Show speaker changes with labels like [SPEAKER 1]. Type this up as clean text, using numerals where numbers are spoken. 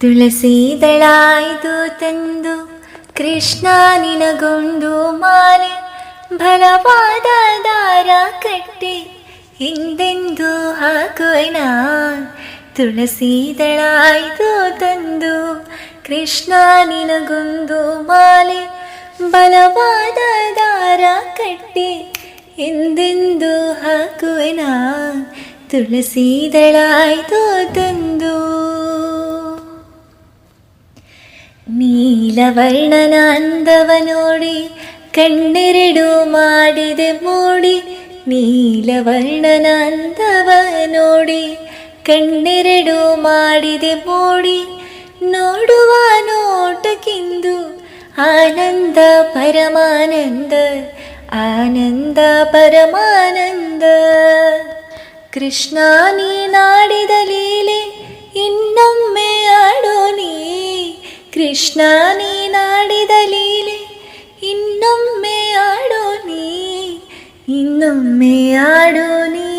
[SPEAKER 1] ತುಳಸಿ ದಳಾಯ್ದು ತಂದು ಕೃಷ್ಣ ನಿನಗೊಂದು ಮಾಲೆ, ಬಲವಾದ ದಾರ ಕಟ್ಟಿ ಹಿಂದೆಂದು ಹಾಕುವೆನ. ತುಳಸಿ ದಳಾಯ್ದು ತಂದು ಕೃಷ್ಣ ನಿನಗೊಂದು ಮಾಲೆ, ಬಲವಾದ ದಾರ ಕಟ್ಟಿ ಹಿಂದೆಂದು ಹಾಕುವೆನ. ತುಳಸಿ ದಳಾಯ್ದು ತಂದು. ನೀಲವರ್ಣನ ಅಂದವ ನೋಡಿ ಕಣ್ಣೆರಡು ಮಾಡಿದೆ ಮೂಡಿ. ನೀಲವರ್ಣನ ಅಂದವ ನೋಡಿ ಕಣ್ಣೆರಡು ಮಾಡಿದೆ ಮೂಡಿ. ನೋಡುವ ನೋಟಕ್ಕಿಂದು ಆನಂದ ಪರಮಾನಂದ, ಆನಂದ ಪರಮಾನಂದ. ಕೃಷ್ಣ ನೀನಾಡಿದ ಲೀಲೆ ಇನ್ನೊಮ್ಮೆ ಆಡೋ ನೀ. ಕೃಷ್ಣ ನೀನಾಡಿದ ಲೀಲೆ ಇನ್ನೊಮ್ಮೆ ಆಡೋ ನೀ, ಇನ್ನೊಮ್ಮೆ ಆಡೋ ನೀ.